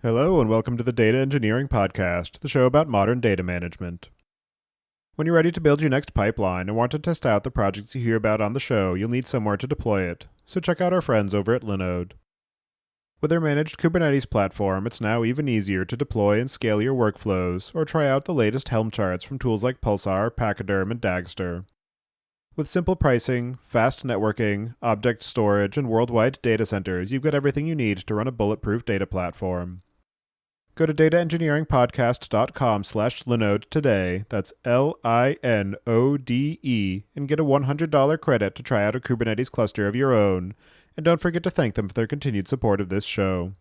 Hello and welcome to the Data Engineering Podcast, the show about modern data management. When you're ready to build your next pipeline and want to test out the projects you hear about on the show, you'll need somewhere to deploy it, so check out our friends over at Linode. With their managed Kubernetes platform, it's now even easier to deploy and scale your workflows, or try out the latest Helm charts from tools like Pulsar, Pachyderm, and Dagster. With simple pricing, fast networking, object storage, and worldwide data centers, you've got everything you need to run a bulletproof data platform. Go to dataengineeringpodcast.com/Linode today, that's Linode, and get a $100 credit to try out a Kubernetes cluster of your own. And don't forget to thank them for their continued support of this show.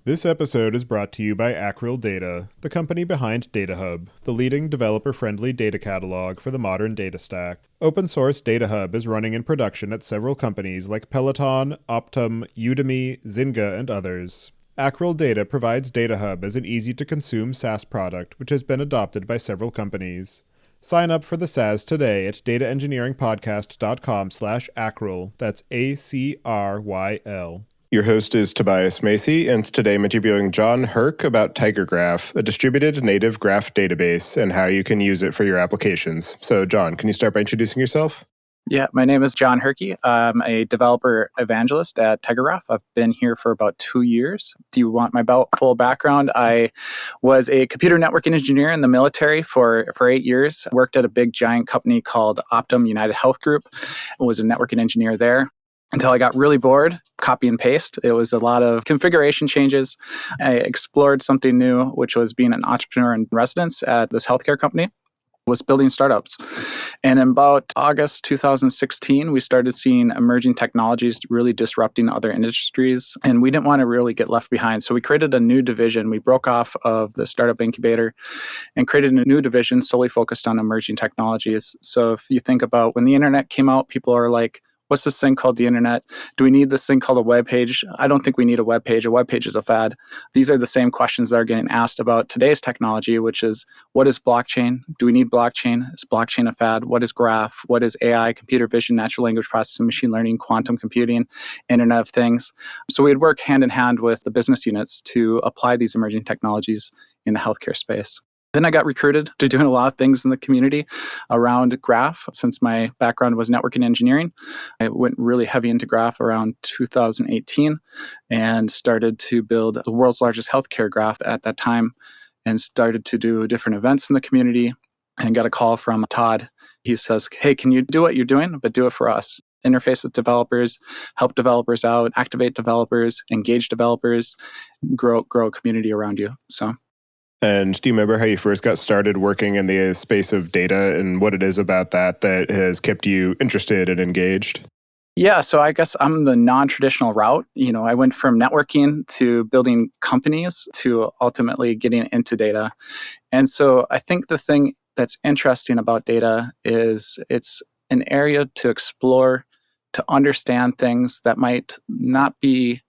This episode is brought to you by Acryl Data, the company behind DataHub, the leading developer-friendly data catalog for the modern data stack. Open source DataHub is running in production at several companies like Peloton, Optum, Udemy, Zynga, and others. Acryl Data provides DataHub as an easy-to-consume SaaS product, which has been adopted by several companies. Sign up for the SaaS today at dataengineeringpodcast.com/Acryl. That's ACRYL. Your host is Tobias Macy, and today I'm interviewing Jon Herke about TigerGraph, a distributed native graph database, and how you can use it for your applications. So, Jon, can you start by introducing yourself? Yeah, my name is Jon Herke. I'm a developer evangelist at TigerGraph. I've been here for about 2 years. Do you want my full background? I was a computer networking engineer in the military for 8 years. Worked at a big giant company called Optum United Health Group. I was a networking engineer there until I got really bored. Copy and paste. It was a lot of configuration changes. I explored something new, which was being an entrepreneur in residence at this healthcare company. Was building startups. And in about August 2016, we started seeing emerging technologies really disrupting other industries, and we didn't want to really get left behind. So we created a new division. We broke off of the startup incubator and created a new division solely focused on emerging technologies. So if you think about when the internet came out, people are like, what's this thing called the internet? Do we need this thing called a web page? I don't think we need a web page. A web page is a fad. These are the same questions that are getting asked about today's technology, which is, what is blockchain? Do we need blockchain? Is blockchain a fad? What is graph? What is AI, computer vision, natural language processing, machine learning, quantum computing, Internet of Things? So we'd work hand in hand with the business units to apply these emerging technologies in the healthcare space. Then I got recruited to doing a lot of things in the community around graph. Since my background was networking engineering, I went really heavy into graph around 2018 and started to build the world's largest healthcare graph at that time and started to do different events in the community and got a call from Todd. He says, hey, can you do what you're doing, but do it for us? Interface with developers, help developers out, activate developers, engage developers, grow a community around you. And do you remember how you first got started working in the space of data and what it is about that has kept you interested and engaged? Yeah, so I guess I'm the non-traditional route. I went from networking to building companies to ultimately getting into data. And so I think the thing that's interesting about data is it's an area to explore, to understand things that might not be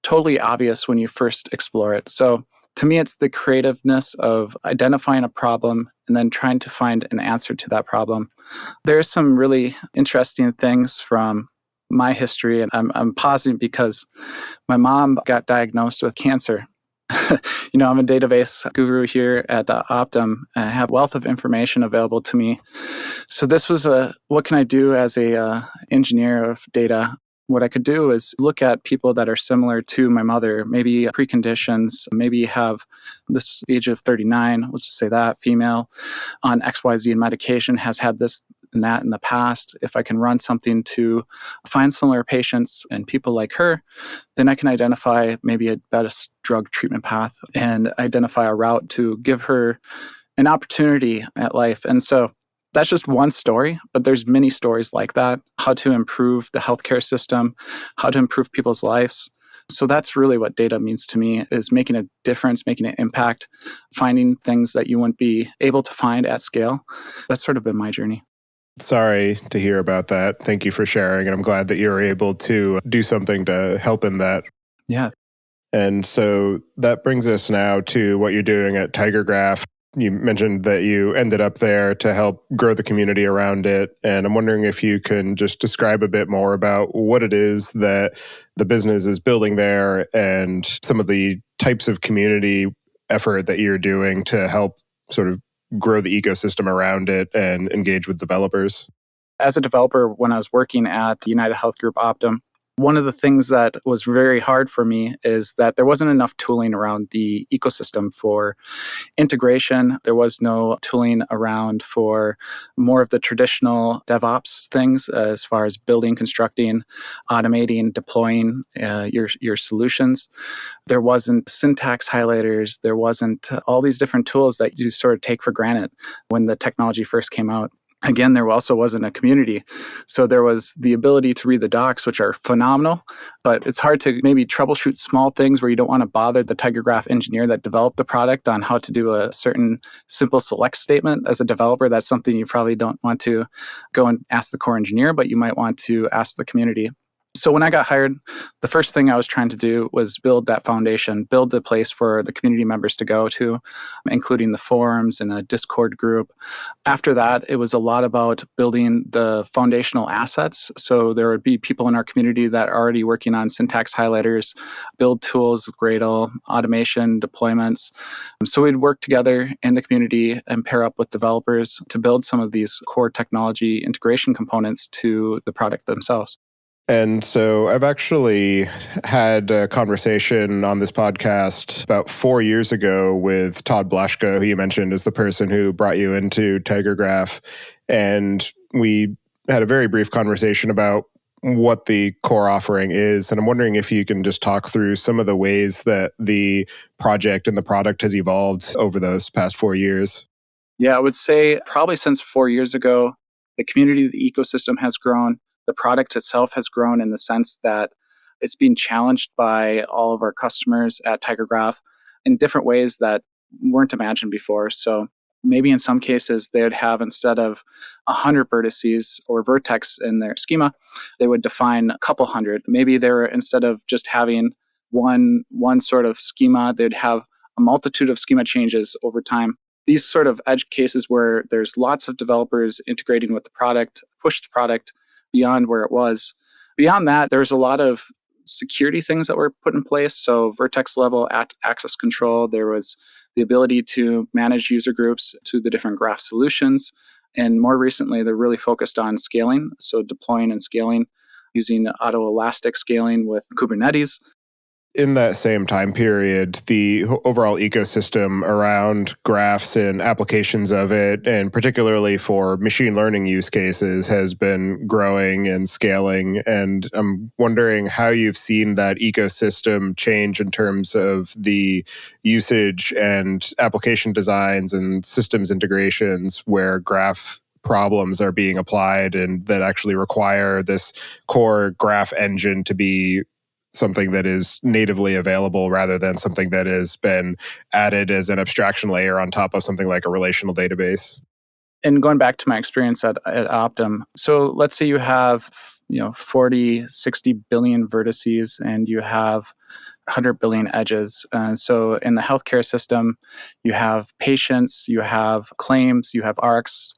totally obvious when you first explore it. So to me, it's the creativeness of identifying a problem and then trying to find an answer to that problem. There's some really interesting things from my history, and I'm pausing because my mom got diagnosed with cancer. I'm a database guru here at Optum. I have a wealth of information available to me. So this was what can I do as a engineer of data? What I could do is look at people that are similar to my mother, maybe preconditions, maybe have this age of 39, let's just say that, female, on XYZ and medication, has had this and that in the past. If I can run something to find similar patients and people like her, then I can identify maybe a better drug treatment path and identify a route to give her an opportunity at life. And so that's just one story, but there's many stories like that, how to improve the healthcare system, how to improve people's lives. So that's really what data means to me, is making a difference, making an impact, finding things that you wouldn't be able to find at scale. That's sort of been my journey. Sorry to hear about that. Thank you for sharing, and I'm glad that you're able to do something to help in that. Yeah. And so that brings us now to what you're doing at TigerGraph. You mentioned that you ended up there to help grow the community around it. And I'm wondering if you can just describe a bit more about what it is that the business is building there and some of the types of community effort that you're doing to help sort of grow the ecosystem around it and engage with developers? As a developer, when I was working at United Health Group Optum, one of the things that was very hard for me is that there wasn't enough tooling around the ecosystem for integration. There was no tooling around for more of the traditional DevOps things as far as building, constructing, automating, deploying your solutions. There wasn't syntax highlighters. There wasn't all these different tools that you sort of take for granted when the technology first came out. Again, there also wasn't a community. So there was the ability to read the docs, which are phenomenal, but it's hard to maybe troubleshoot small things where you don't want to bother the TigerGraph engineer that developed the product on how to do a certain simple select statement. As a developer, that's something you probably don't want to go and ask the core engineer, but you might want to ask the community. So when I got hired, the first thing I was trying to do was build that foundation, build the place for the community members to go to, including the forums and a Discord group. After that, it was a lot about building the foundational assets. So there would be people in our community that are already working on syntax highlighters, build tools with Gradle, automation, deployments. So we'd work together in the community and pair up with developers to build some of these core technology integration components to the product themselves. And so I've actually had a conversation on this podcast about 4 years ago with Todd Blaschko, who you mentioned is the person who brought you into TigerGraph. And we had a very brief conversation about what the core offering is. And I'm wondering if you can just talk through some of the ways that the project and the product has evolved over those past 4 years. Yeah, I would say probably since 4 years ago, the community, the ecosystem has grown. The product itself has grown in the sense that it's being challenged by all of our customers at TigerGraph in different ways that weren't imagined before. So maybe in some cases, they would have, instead of 100 vertices or vertex in their schema, they would define a couple hundred. Maybe they were, instead of just having one sort of schema, they'd have a multitude of schema changes over time. These sort of edge cases where there's lots of developers integrating with the product, push the product beyond where it was. Beyond that, there's a lot of security things that were put in place. So vertex level access control, there was the ability to manage user groups to the different graph solutions. And more recently, they're really focused on scaling. So deploying and scaling using auto-elastic scaling with Kubernetes. In that same time period, the overall ecosystem around graphs and applications of it, and particularly for machine learning use cases, has been growing and scaling. And I'm wondering how you've seen that ecosystem change in terms of the usage and application designs and systems integrations where graph problems are being applied and that actually require this core graph engine to be something that is natively available rather than something that has been added as an abstraction layer on top of something like a relational database. And going back to my experience at Optum, so let's say you have 40, 60 billion vertices and you have 100 billion edges. So in the healthcare system, you have patients, you have claims, you have ARCs.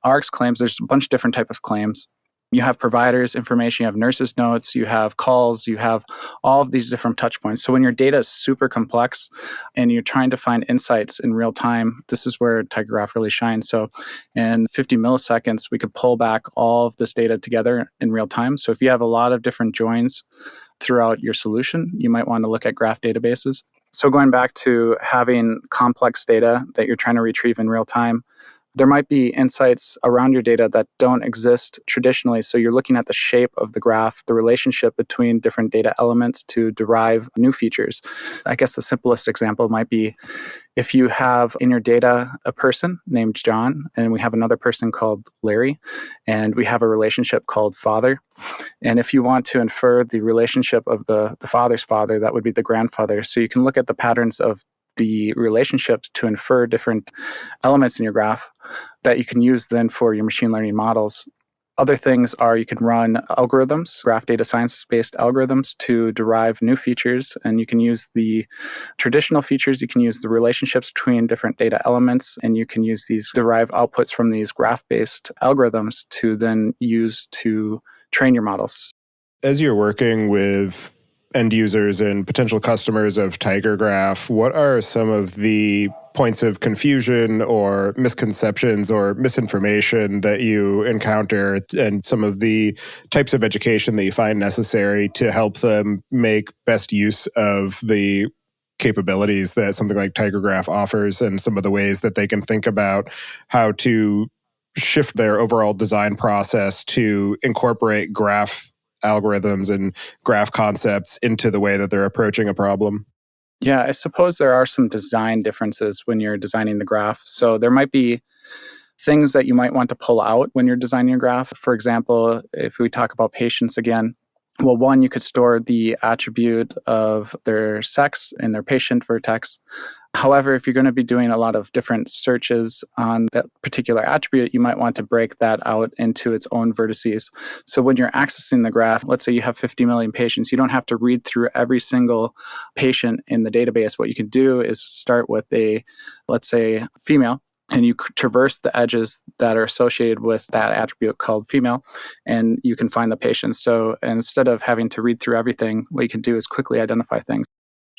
ARCs claims, there's a bunch of different types of claims. You have providers information, you have nurses' notes, you have calls, you have all of these different touch points. So when your data is super complex and you're trying to find insights in real time, this is where TigerGraph really shines. So in 50 milliseconds, we could pull back all of this data together in real time. So if you have a lot of different joins throughout your solution, you might want to look at graph databases. So going back to having complex data that you're trying to retrieve in real time, there might be insights around your data that don't exist traditionally. So you're looking at the shape of the graph, the relationship between different data elements to derive new features. I guess the simplest example might be if you have in your data a person named John, and we have another person called Larry, and we have a relationship called father. And if you want to infer the relationship of the father's father, that would be the grandfather. So you can look at the patterns of the relationships to infer different elements in your graph that you can use then for your machine learning models. Other things are you can run algorithms, graph data science-based algorithms to derive new features, and you can use the traditional features, you can use the relationships between different data elements, and you can use these derive outputs from these graph-based algorithms to then use to train your models. As you're working with end users and potential customers of TigerGraph, what are some of the points of confusion or misconceptions or misinformation that you encounter, and some of the types of education that you find necessary to help them make best use of the capabilities that something like TigerGraph offers, and some of the ways that they can think about how to shift their overall design process to incorporate graph algorithms and graph concepts into the way that they're approaching a problem? Yeah, I suppose there are some design differences when you're designing the graph. So there might be things that you might want to pull out when you're designing your graph. For example, if we talk about patients again, well, one, you could store the attribute of their sex in their patient vertex. However, if you're going to be doing a lot of different searches on that particular attribute, you might want to break that out into its own vertices. So when you're accessing the graph, let's say you have 50 million patients, you don't have to read through every single patient in the database. What you can do is start with let's say, female, and you traverse the edges that are associated with that attribute called female, and you can find the patients. So instead of having to read through everything, what you can do is quickly identify things.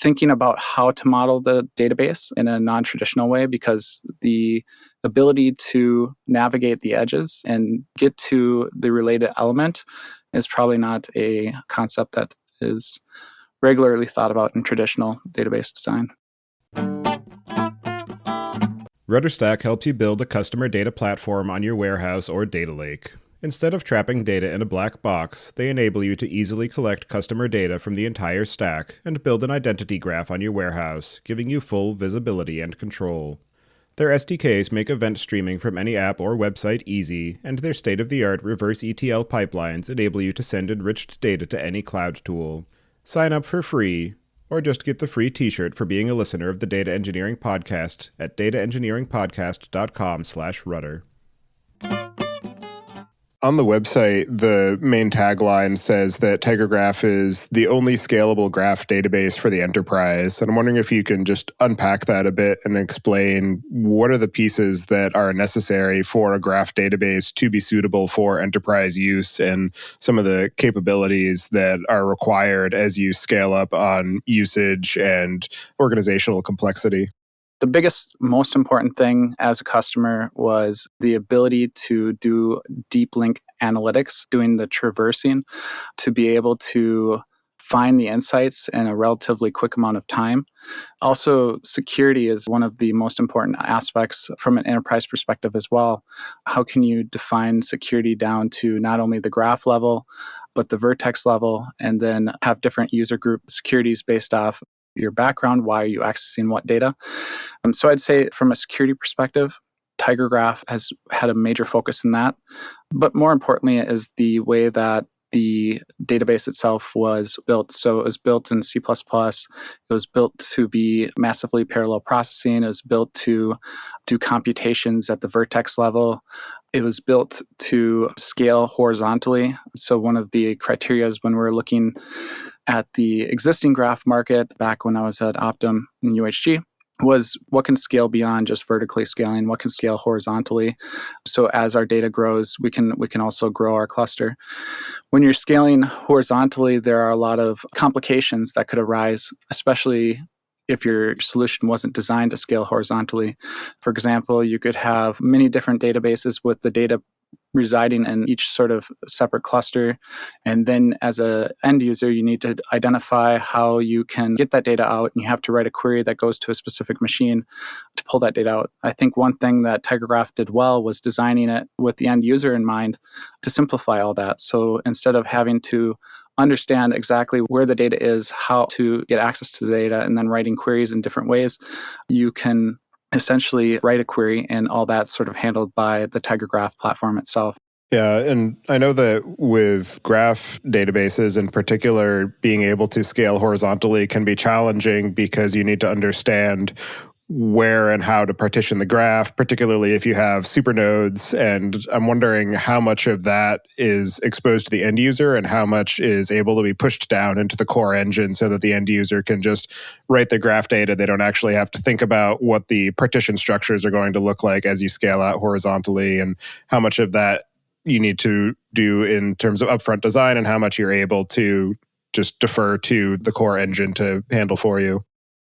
Thinking about how to model the database in a non-traditional way, because the ability to navigate the edges and get to the related element is probably not a concept that is regularly thought about in traditional database design. RudderStack helps you build a customer data platform on your warehouse or data lake. Instead of trapping data in a black box, they enable you to easily collect customer data from the entire stack and build an identity graph on your warehouse, giving you full visibility and control. Their SDKs make event streaming from any app or website easy, and their state-of-the-art reverse ETL pipelines enable you to send enriched data to any cloud tool. Sign up for free, or just get the free t-shirt for being a listener of the Data Engineering Podcast at dataengineeringpodcast.com/rudder. On the website, the main tagline says that TigerGraph is the only scalable graph database for the enterprise. And I'm wondering if you can just unpack that a bit and explain what are the pieces that are necessary for a graph database to be suitable for enterprise use, and some of the capabilities that are required as you scale up on usage and organizational complexity. The biggest, most important thing as a customer was the ability to do deep link analytics, doing the traversing, to be able to find the insights in a relatively quick amount of time. Also, security is one of the most important aspects from an enterprise perspective as well. How can you define security down to not only the graph level, but the vertex level, and then have different user group securities based off your background, why are you accessing what data? So I'd say from a security perspective, TigerGraph has had a major focus in that. But more importantly is the way that the database itself was built. So it was built in C++. It was built to be massively parallel processing. It was built to do computations at the vertex level. It was built to scale horizontally. So one of the criteria is when we're looking at the existing graph market back when I was at Optum in UHG was what can scale beyond just vertically scaling, what can scale horizontally. So as our data grows, we can also grow our cluster. When you're scaling horizontally, there are a lot of complications that could arise, especially if your solution wasn't designed to scale horizontally. For example, you could have many different databases with the data residing in each sort of separate cluster. And then as an end user, you need to identify how you can get that data out, and you have to write a query that goes to a specific machine to pull that data out. I think one thing that TigerGraph did well was designing it with the end user in mind to simplify all that. So instead of having to understand exactly where the data is, how to get access to the data, and then writing queries in different ways, you can essentially write a query, and all that's sort of handled by the TigerGraph platform itself. Yeah, and I know that with graph databases in particular, being able to scale horizontally can be challenging because you need to understand where and how to partition the graph, particularly if you have supernodes. And I'm wondering how much of that is exposed to the end user and how much is able to be pushed down into the core engine so that the end user can just write the graph data. They don't actually have to think about what the partition structures are going to look like as you scale out horizontally, and how much of that you need to do in terms of upfront design and how much you're able to just defer to the core engine to handle for you?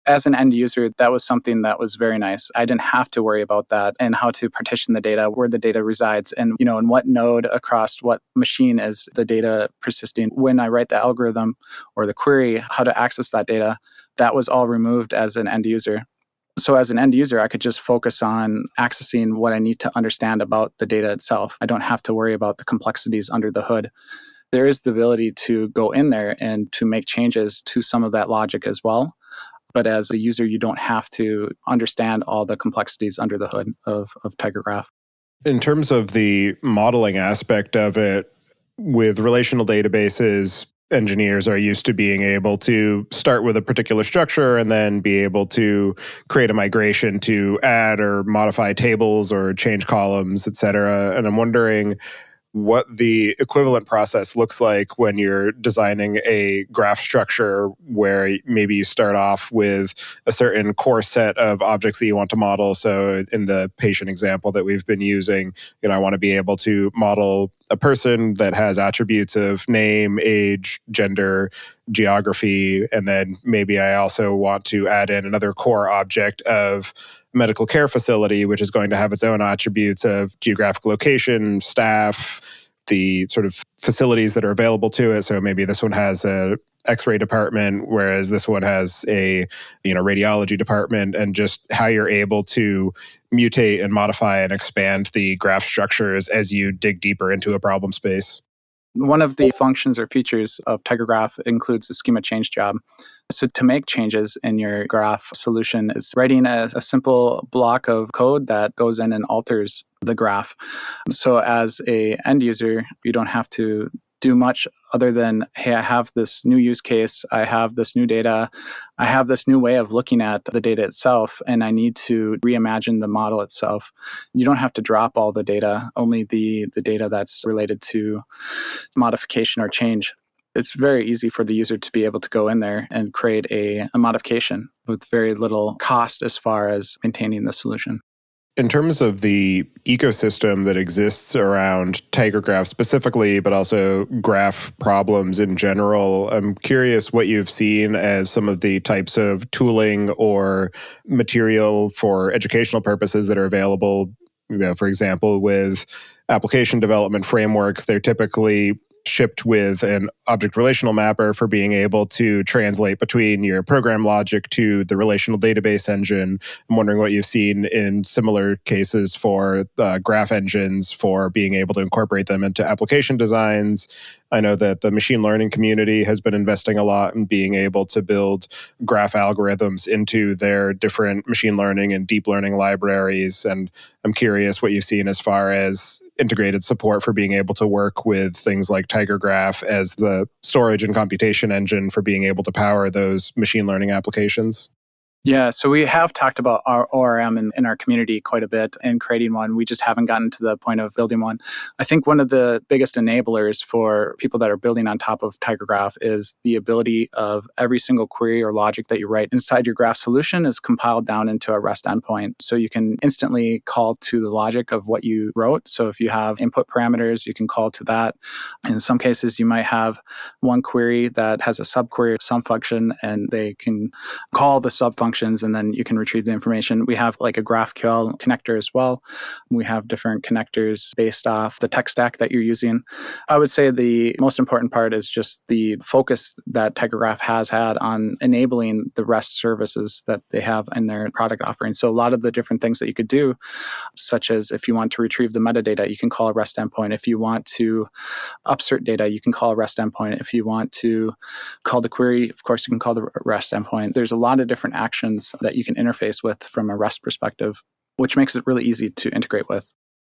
As an end user, that was something that was very nice. I didn't have to worry about that and how to partition the data, where the data resides, and in what node across what machine is the data persisting. When I write the algorithm or the query, how to access that data, that was all removed as an end user. So as an end user, I could just focus on accessing what I need to understand about the data itself. I don't have to worry about the complexities under the hood. There is the ability to go in there and to make changes to some of that logic as well. But as a user, you don't have to understand all the complexities under the hood of TigerGraph. In terms of the modeling aspect of it, with relational databases, engineers are used to being able to start with a particular structure and then be able to create a migration to add or modify tables or change columns, et cetera. And I'm wondering what the equivalent process looks like when you're designing a graph structure where maybe you start off with a certain core set of objects that you want to model. So in the patient example that we've been using, I want to be able to model a person that has attributes of name, age, gender, geography, and then maybe I also want to add in another core object of medical care facility, which is going to have its own attributes of geographic location, staff, the sort of facilities that are available to it. So maybe this one has a X-ray department, whereas this one has a radiology department, and just how you're able to mutate and modify and expand the graph structures as you dig deeper into a problem space. One of the functions or features of TigerGraph includes a schema change job. So to make changes in your graph solution is writing a simple block of code that goes in and alters the graph. So as a end user, you don't have to do much other than, hey, I have this new use case, I have this new data, I have this new way of looking at the data itself, and I need to reimagine the model itself. You don't have to drop all the data, only the data that's related to modification or change. It's very easy for the user to be able to go in there and create a modification with very little cost as far as maintaining the solution. In terms of the ecosystem that exists around TigerGraph specifically, but also graph problems in general, I'm curious what you've seen as some of the types of tooling or material for educational purposes that are available. For example, with application development frameworks, they're typically shipped with an object relational mapper for being able to translate between your program logic to the relational database engine. I'm wondering what you've seen in similar cases for graph engines for being able to incorporate them into application designs. I know that the machine learning community has been investing a lot in being able to build graph algorithms into their different machine learning and deep learning libraries. And I'm curious what you've seen as far as integrated support for being able to work with things like TigerGraph as the storage and computation engine for being able to power those machine learning applications. Yeah, so we have talked about our ORM in our community quite a bit and creating one. We just haven't gotten to the point of building one. I think one of the biggest enablers for people that are building on top of TigerGraph is the ability of every single query or logic that you write inside your graph solution is compiled down into a REST endpoint. So you can instantly call to the logic of what you wrote. So if you have input parameters, you can call to that. In some cases, you might have one query that has a subquery or some function, and they can call the subfunction, and then you can retrieve the information. We have like a GraphQL connector as well. We have different connectors based off the tech stack that you're using. I would say the most important part is just the focus that TigerGraph has had on enabling the REST services that they have in their product offering. So a lot of the different things that you could do, such as if you want to retrieve the metadata, you can call a REST endpoint. If you want to upsert data, you can call a REST endpoint. If you want to call the query, of course, you can call the REST endpoint. There's a lot of different actions that you can interface with from a REST perspective, which makes it really easy to integrate with.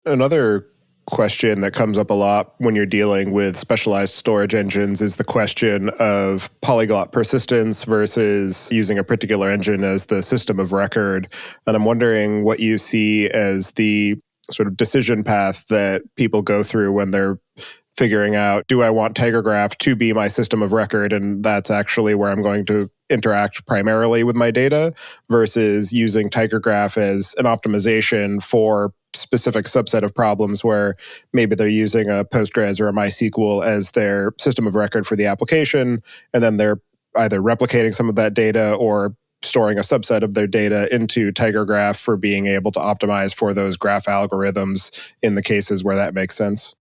Another question that comes up a lot when you're dealing with specialized storage engines is the question of polyglot persistence versus using a particular engine as the system of record. And I'm wondering what you see as the sort of decision path that people go through when they're figuring out, do I want TigerGraph to be my system of record? And that's actually where I'm going to interact primarily with my data versus using TigerGraph as an optimization for specific subset of problems where maybe they're using a Postgres or a MySQL as their system of record for the application. And then they're either replicating some of that data or storing a subset of their data into TigerGraph for being able to optimize for those graph algorithms in the cases where that makes sense.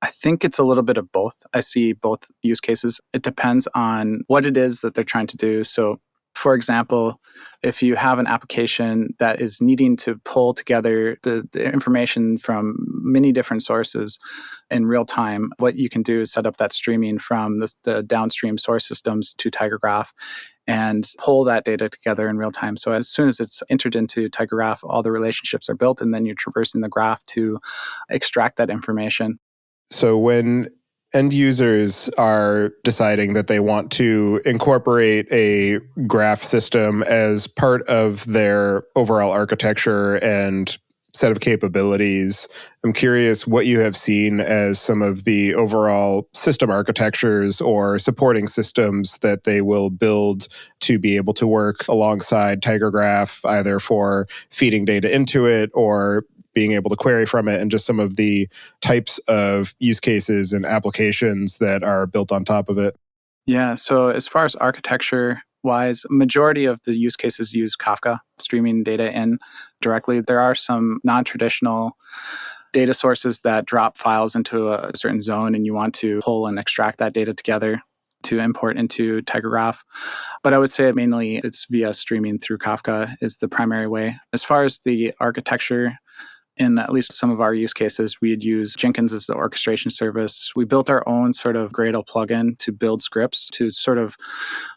I think it's a little bit of both. I see both use cases. It depends on what it is that they're trying to do. So, for example, if you have an application that is needing to pull together the information from many different sources in real time, what you can do is set up that streaming from the downstream source systems to TigerGraph and pull that data together in real time. So as soon as it's entered into TigerGraph, all the relationships are built, and then you're traversing the graph to extract that information. So when end users are deciding that they want to incorporate a graph system as part of their overall architecture and set of capabilities, I'm curious what you have seen as some of the overall system architectures or supporting systems that they will build to be able to work alongside TigerGraph, either for feeding data into it or being able to query from it, and just some of the types of use cases and applications that are built on top of it. Yeah, so as far as architecture wise, majority of the use cases use Kafka, streaming data in directly. There are some non-traditional data sources that drop files into a certain zone, and you want to pull and extract that data together to import into TigerGraph. But I would say mainly it's via streaming through Kafka is the primary way. As far as the architecture, in at least some of our use cases, we'd use Jenkins as the orchestration service. We built our own sort of Gradle plugin to build scripts, to sort of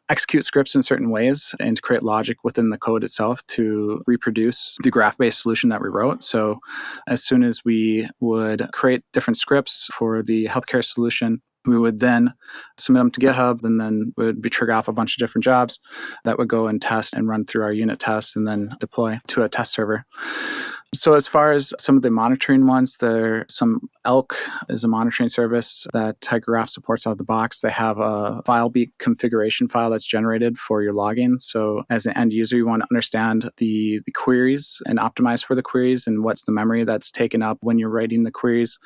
execute scripts in certain ways and to create logic within the code itself to reproduce the graph-based solution that we wrote. So as soon as we would create different scripts for the healthcare solution, we would then submit them to GitHub, and then would be trigger off a bunch of different jobs that would go and test and run through our unit tests and then deploy to a test server. So as far as some of the monitoring ones, some Elk is a monitoring service that TigerGraph supports out of the box. They have a FileBeat configuration file that's generated for your logging. So as an end user, you want to understand the queries and optimize for the queries and what's the memory that's taken up when you're writing the queries.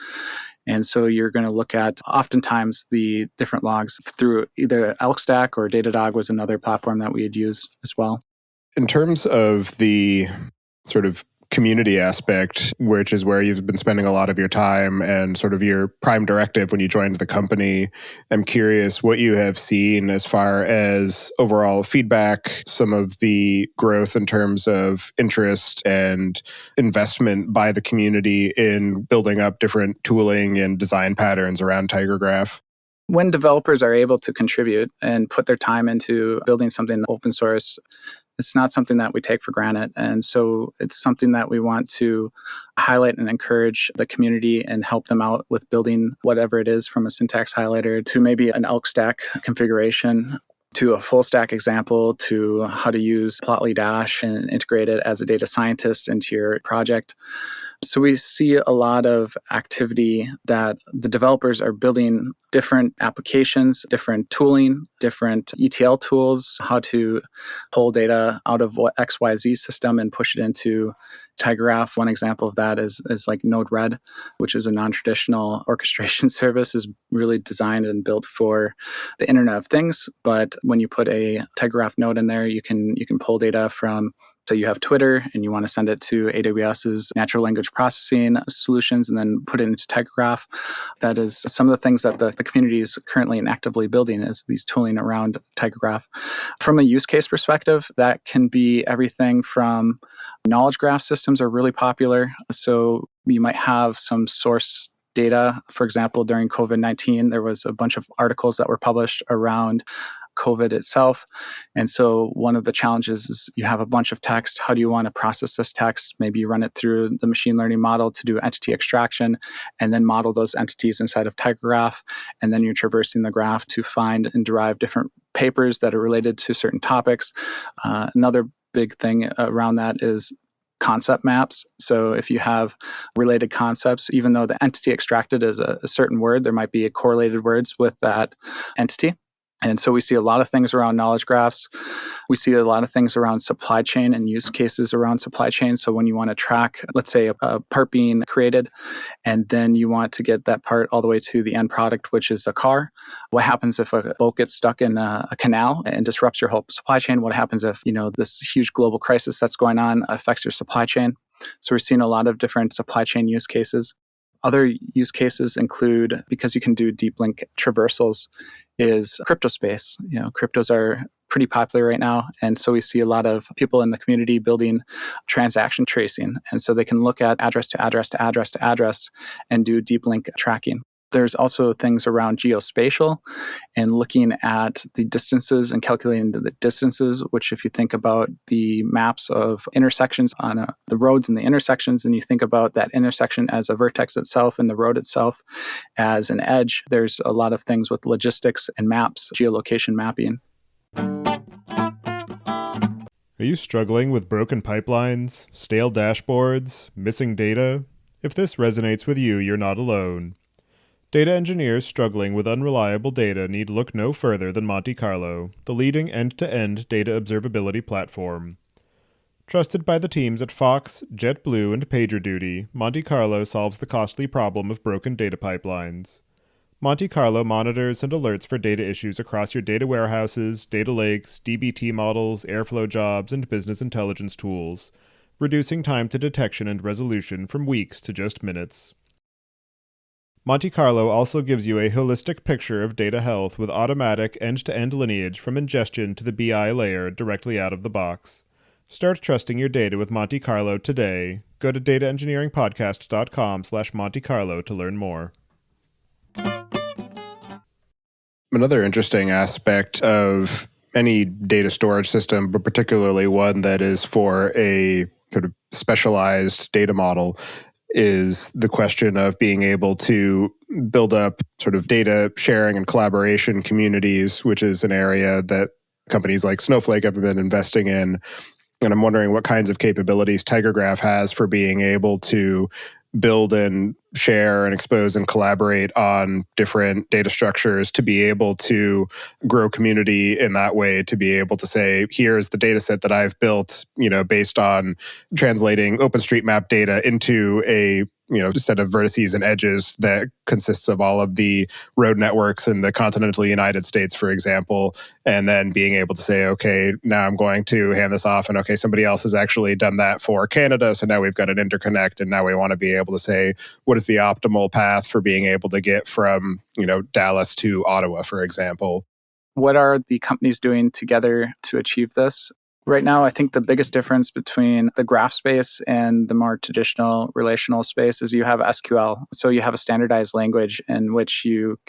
And so you're going to look at oftentimes the different logs through either Elk Stack or Datadog was another platform that we would use as well. In terms of the sort of community aspect, which is where you've been spending a lot of your time and sort of your prime directive when you joined the company, I'm curious what you have seen as far as overall feedback, some of the growth in terms of interest and investment by the community in building up different tooling and design patterns around TigerGraph. When developers are able to contribute and put their time into building something open source, it's not something that we take for granted. And so it's something that we want to highlight and encourage the community and help them out with building whatever it is, from a syntax highlighter to maybe an Elk Stack configuration, to a full stack example, to how to use Plotly Dash and integrate it as a data scientist into your project. So we see a lot of activity that the developers are building different applications, different tooling, different ETL tools, how to pull data out of what XYZ system and push it into TigerGraph. One example of that is like Node-RED, which is a non-traditional orchestration service, is really designed and built for the Internet of Things. But when you put a TigerGraph node in there, you can pull data from, so you have Twitter and you want to send it to AWS's natural language processing solutions and then put it into TigerGraph. That is some of the things that the community is currently and actively building, is these tooling around TigerGraph. From a use case perspective, that can be everything from knowledge graph systems are really popular. So you might have some source data. For example, during COVID-19, there was a bunch of articles that were published around COVID itself. And so one of the challenges is you have a bunch of text. How do you want to process this text? Maybe you run it through the machine learning model to do entity extraction and then model those entities inside of TigerGraph. And then you're traversing the graph to find and derive different papers that are related to certain topics. Another big thing around that is concept maps. So if you have related concepts, even though the entity extracted is a certain word, there might be correlated words with that entity. And so we see a lot of things around knowledge graphs. We see a lot of things around supply chain and use cases around supply chain. So when you want to track, let's say, a part being created, and then you want to get that part all the way to the end product, which is a car. What happens if a boat gets stuck in a canal and disrupts your whole supply chain? What happens if, this huge global crisis that's going on affects your supply chain? So we're seeing a lot of different supply chain use cases. Other use cases include, because you can do deep link traversals, is crypto space. Cryptos are pretty popular right now. And so we see a lot of people in the community building transaction tracing. And so they can look at address to address to address to address and do deep link tracking. There's also things around geospatial and looking at the distances and calculating the distances, which if you think about the maps of intersections on the roads and the intersections, and you think about that intersection as a vertex itself and the road itself as an edge, there's a lot of things with logistics and maps, geolocation mapping. Are you struggling with broken pipelines, stale dashboards, missing data? If this resonates with you, you're not alone. Data engineers struggling with unreliable data need look no further than Monte Carlo, the leading end-to-end data observability platform. Trusted by the teams at Fox, JetBlue, and PagerDuty, Monte Carlo solves the costly problem of broken data pipelines. Monte Carlo monitors and alerts for data issues across your data warehouses, data lakes, dbt models, Airflow jobs, and business intelligence tools, reducing time to detection and resolution from weeks to just minutes. Monte Carlo also gives you a holistic picture of data health with automatic end-to-end lineage from ingestion to the BI layer directly out of the box. Start trusting your data with Monte Carlo today. Go to dataengineeringpodcast.com/Monte Carlo to learn more. Another interesting aspect of any data storage system, but particularly one that is for a sort of specialized data model, is the question of being able to build up sort of data sharing and collaboration communities, which is an area that companies like Snowflake have been investing in. And I'm wondering what kinds of capabilities TigerGraph has for being able to build and share and expose and collaborate on different data structures to be able to grow community in that way, to be able to say, here's the data set that I've built, based on translating OpenStreetMap data into a set of vertices and edges that consists of all of the road networks in the continental United States, for example, and then being able to say, okay, now I'm going to hand this off, and okay, somebody else has actually done that for Canada, so now we've got an interconnect, and now we want to be able to say, what is the optimal path for being able to get from, Dallas to Ottawa, for example? What are the companies doing together to achieve this? Right now, I think the biggest difference between the graph space and the more traditional relational space is you have SQL. So you have a standardized language in which you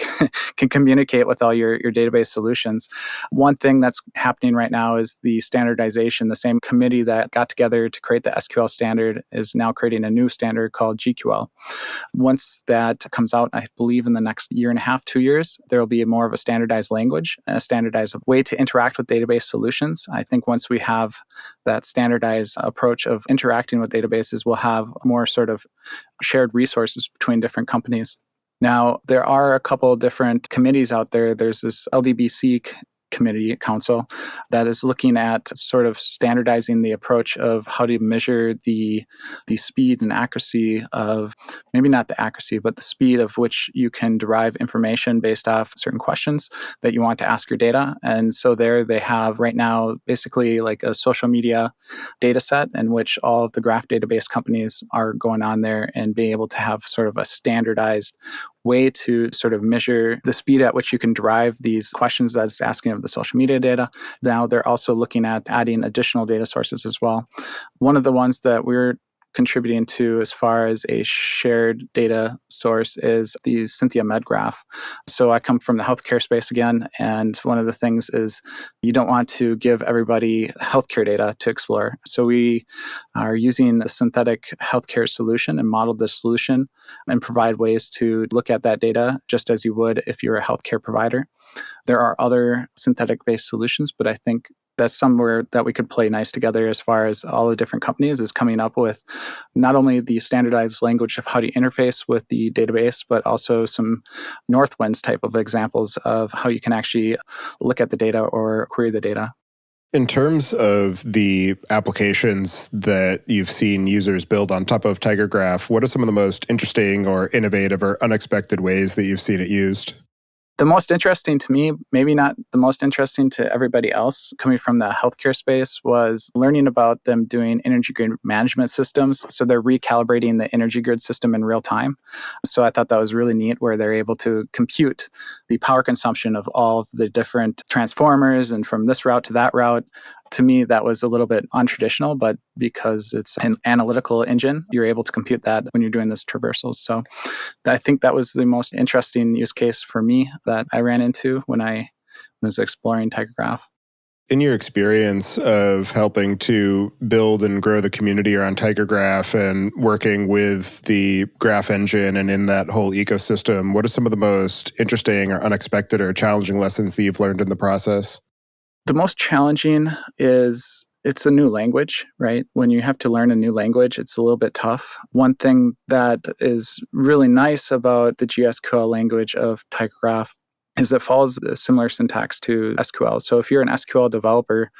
can communicate with all your database solutions. One thing that's happening right now is the standardization. The same committee that got together to create the SQL standard is now creating a new standard called GQL. Once that comes out, I believe in the next year and a half, 2 years, there will be more of a standardized language, a standardized way to interact with database solutions. I think once we have that standardized approach of interacting with databases, we'll have more sort of shared resources between different companies. Now, there are a couple of different committees out there. There's this LDBC committee council that is looking at sort of standardizing the approach of how to measure the speed and accuracy of, maybe not the accuracy, but the speed of which you can derive information based off certain questions that you want to ask your data. And so there they have right now basically like a social media data set in which all of the graph database companies are going on there and being able to have sort of a standardized way to sort of measure the speed at which you can derive these questions that it's asking of the social media data. Now they're also looking at adding additional data sources as well. One of the ones that we're contributing to as far as a shared data source is the Cynthia MedGraph. So I come from the healthcare space again, and one of the things is you don't want to give everybody healthcare data to explore. So we are using a synthetic healthcare solution and modeled the solution and provide ways to look at that data just as you would if you're a healthcare provider. There are other synthetic-based solutions, but I think That's somewhere that we could play nice together as far as all the different companies is coming up with not only the standardized language of how to interface with the database, but also some Northwinds type of examples of how you can actually look at the data or query the data. In terms of the applications that you've seen users build on top of TigerGraph, what are some of the most interesting or innovative or unexpected ways that you've seen it used? The most interesting to me, maybe not the most interesting to everybody else coming from the healthcare space, was learning about them doing energy grid management systems. So they're recalibrating the energy grid system in real time. So I thought that was really neat where they're able to compute the power consumption of all of the different transformers and from this route to that route. To me, that was a little bit untraditional, but because it's an analytical engine, you're able to compute that when you're doing this traversals. So I think that was the most interesting use case for me that I ran into when I was exploring TigerGraph. In your experience of helping to build and grow the community around TigerGraph and working with the graph engine and in that whole ecosystem, what are some of the most interesting or unexpected or challenging lessons that you've learned in the process? The most challenging is it's a new language, right? When you have to learn a new language, it's a little bit tough. One thing that is really nice about the GSQL language of TigerGraph is it follows a similar syntax to SQL. So if you're an SQL developer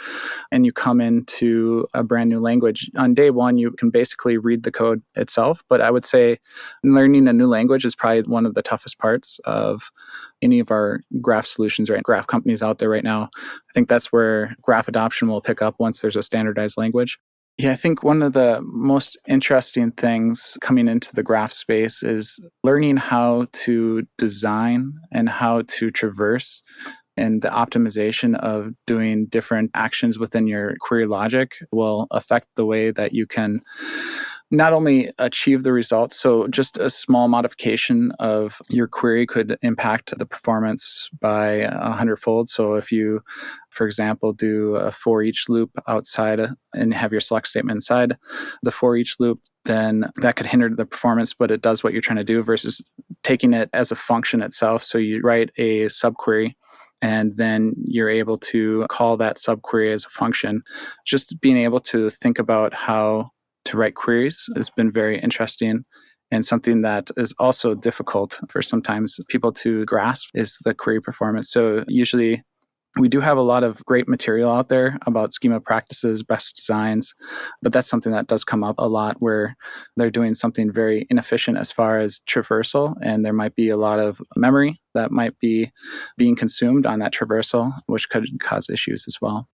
and you come into a brand new language, on day one, you can basically read the code itself. But I would say learning a new language is probably one of the toughest parts of any of our graph solutions or graph companies out there right now. I think that's where graph adoption will pick up once there's a standardized language. Yeah, I think one of the most interesting things coming into the graph space is learning how to design and how to traverse and the optimization of doing different actions within your query logic will affect the way that you can not only achieve the results, so just a small modification of your query could impact the performance by 100-fold. So if you, for example, do a for each loop outside and have your select statement inside the for each loop, then that could hinder the performance, but it does what you're trying to do versus taking it as a function itself. So you write a subquery and then you're able to call that subquery as a function. Just being able to think about how to write queries has been very interesting, and something that is also difficult for sometimes people to grasp is the query performance. So usually we do have a lot of great material out there about schema practices, best designs, but that's something that does come up a lot where they're doing something very inefficient as far as traversal, and there might be a lot of memory that might be being consumed on that traversal, which could cause issues as well.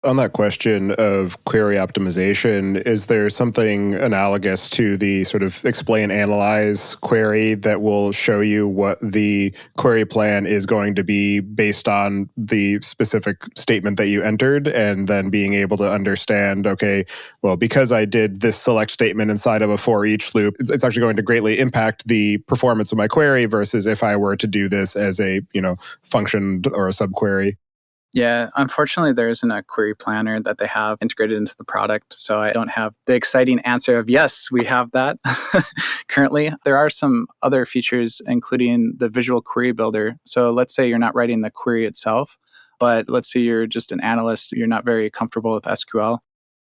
On that question of query optimization, is there something analogous to the sort of explain analyze query that will show you what the query plan is going to be based on the specific statement that you entered, and then being able to understand, okay, well, because I did this select statement inside of a for each loop, it's actually going to greatly impact the performance of my query versus if I were to do this as a, function or a subquery? Yeah, unfortunately, there isn't a query planner that they have integrated into the product. So I don't have the exciting answer of, yes, we have that currently. There are some other features, including the visual query builder. So let's say you're not writing the query itself, but let's say you're just an analyst, you're not very comfortable with SQL.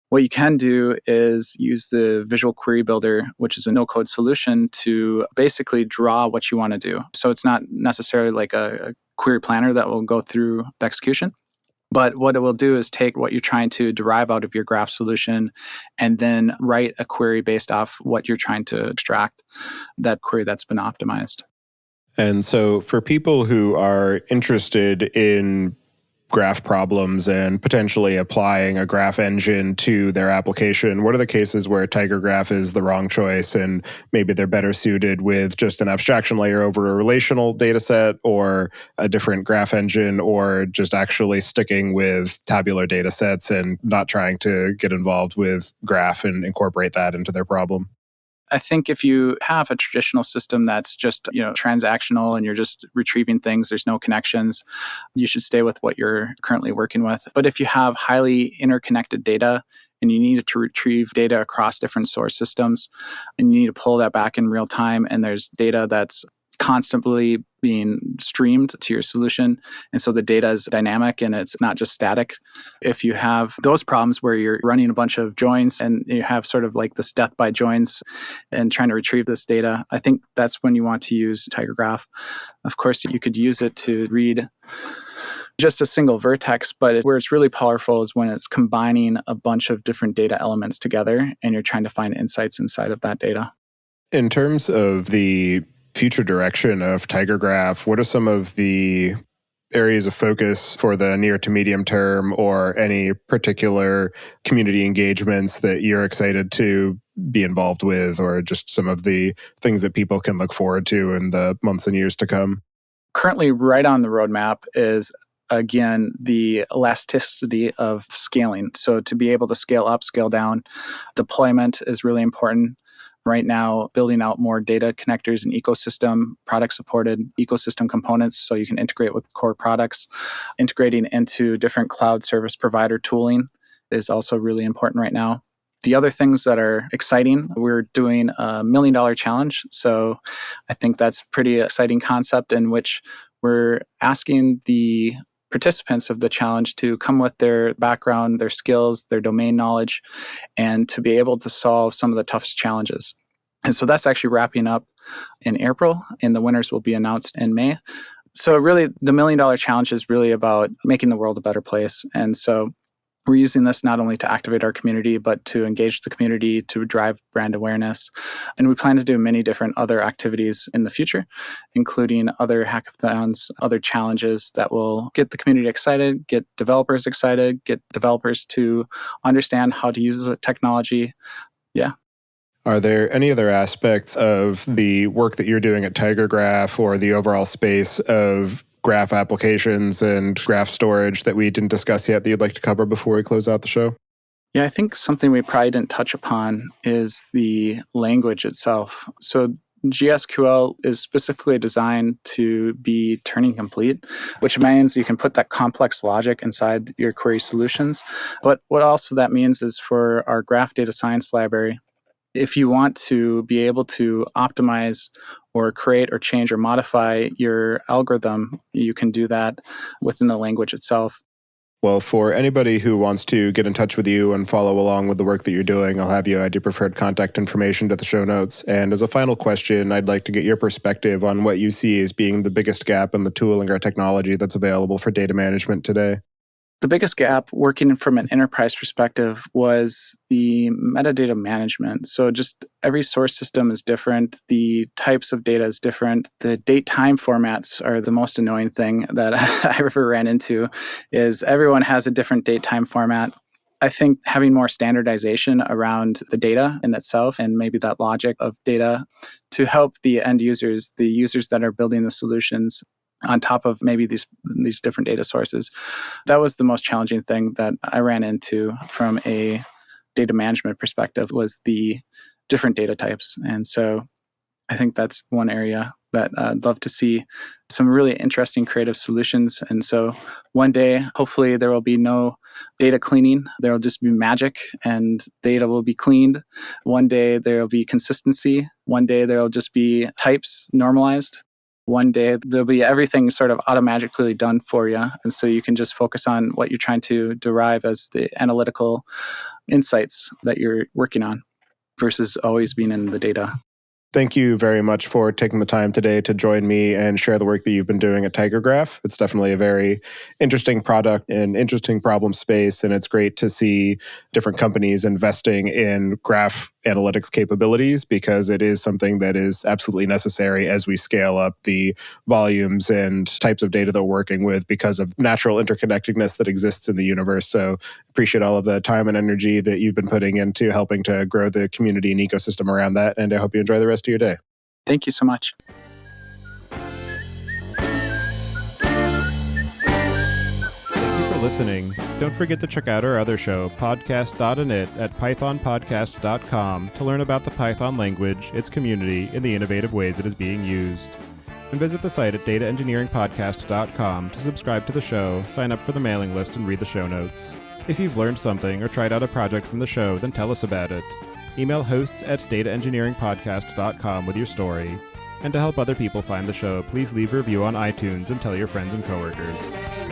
What you can do is use the visual query builder, which is a no-code solution, to basically draw what you want to do. So it's not necessarily like a query planner that will go through the execution. But what it will do is take what you're trying to derive out of your graph solution and then write a query based off what you're trying to extract, that query that's been optimized. And so for people who are interested in graph problems and potentially applying a graph engine to their application, what are the cases where TigerGraph is the wrong choice and maybe they're better suited with just an abstraction layer over a relational data set or a different graph engine, or just actually sticking with tabular data sets and not trying to get involved with graph and incorporate that into their problem? I think if you have a traditional system that's just, transactional and you're just retrieving things, there's no connections, you should stay with what you're currently working with. But if you have highly interconnected data and you need to retrieve data across different source systems and you need to pull that back in real time, and there's data that's constantly being streamed to your solution. And so the data is dynamic and it's not just static. If you have those problems where you're running a bunch of joins and you have sort of like this death by joins and trying to retrieve this data, I think that's when you want to use TigerGraph. Of course, you could use it to read just a single vertex, but where it's really powerful is when it's combining a bunch of different data elements together and you're trying to find insights inside of that data. In terms of the future direction of TigerGraph, what are some of the areas of focus for the near to medium term, or any particular community engagements that you're excited to be involved with, or just some of the things that people can look forward to in the months and years to come? Currently, right on the roadmap is, again, the elasticity of scaling. So to be able to scale up, scale down, deployment is really important. Right now, building out more data connectors and ecosystem, product-supported ecosystem components so you can integrate with core products. Integrating into different cloud service provider tooling is also really important right now. The other things that are exciting, we're doing a $1 million challenge. So I think that's a pretty exciting concept in which we're asking the participants of the challenge to come with their background, their skills, their domain knowledge, and to be able to solve some of the toughest challenges. And so that's actually wrapping up in April, and the winners will be announced in May. So really, the $1 million challenge is really about making the world a better place. And so we're using this not only to activate our community, but to engage the community, to drive brand awareness. And we plan to do many different other activities in the future, including other hackathons, other challenges that will get the community excited, get developers excited, get developers to understand how to use the technology. Yeah. Are there any other aspects of the work that you're doing at TigerGraph or the overall space of graph applications and graph storage that we didn't discuss yet that you'd like to cover before we close out the show? Yeah, I think something we probably didn't touch upon is the language itself. So GSQL is specifically designed to be turning complete, which means you can put that complex logic inside your query solutions. But what also that means is for our graph data science library, if you want to be able to optimize or create or change or modify your algorithm, you can do that within the language itself. Well, for anybody who wants to get in touch with you and follow along with the work that you're doing, I'll have you add your preferred contact information to the show notes. And as a final question, I'd like to get your perspective on what you see as being the biggest gap in the tooling or technology that's available for data management today. The biggest gap working from an enterprise perspective was the metadata management. So just every source system is different. The types of data is different. The date time formats are the most annoying thing that I ever ran into, is everyone has a different date time format. I think having more standardization around the data in itself and maybe that logic of data to help the end users, the users that are building the solutions, on top of maybe these different data sources. That was the most challenging thing that I ran into from a data management perspective, was the different data types. And so I think that's one area that I'd love to see some really interesting creative solutions. And so one day, hopefully there will be no data cleaning. There will just be magic and data will be cleaned. One day there will be consistency. One day there will just be types normalized. One day there'll be everything sort of automatically done for you. And so you can just focus on what you're trying to derive as the analytical insights that you're working on versus always being in the data. Thank you very much for taking the time today to join me and share the work that you've been doing at TigerGraph. It's definitely a very interesting product and interesting problem space, and it's great to see different companies investing in graph analytics capabilities, because it is something that is absolutely necessary as we scale up the volumes and types of data that we're working with because of natural interconnectedness that exists in the universe. So appreciate all of the time and energy that you've been putting into helping to grow the community and ecosystem around that, and I hope you enjoy the rest of your day. Thank you so much. Listening. Don't forget to check out our other show, podcast.init, at pythonpodcast.com to learn about the Python language, its community, and the innovative ways it is being used. And visit the site at dataengineeringpodcast.com to subscribe to the show, sign up for the mailing list, and read the show notes. If you've learned something or tried out a project from the show, then tell us about it. Email hosts at dataengineeringpodcast.com with your story. And to help other people find the show, please leave a review on iTunes and tell your friends and coworkers.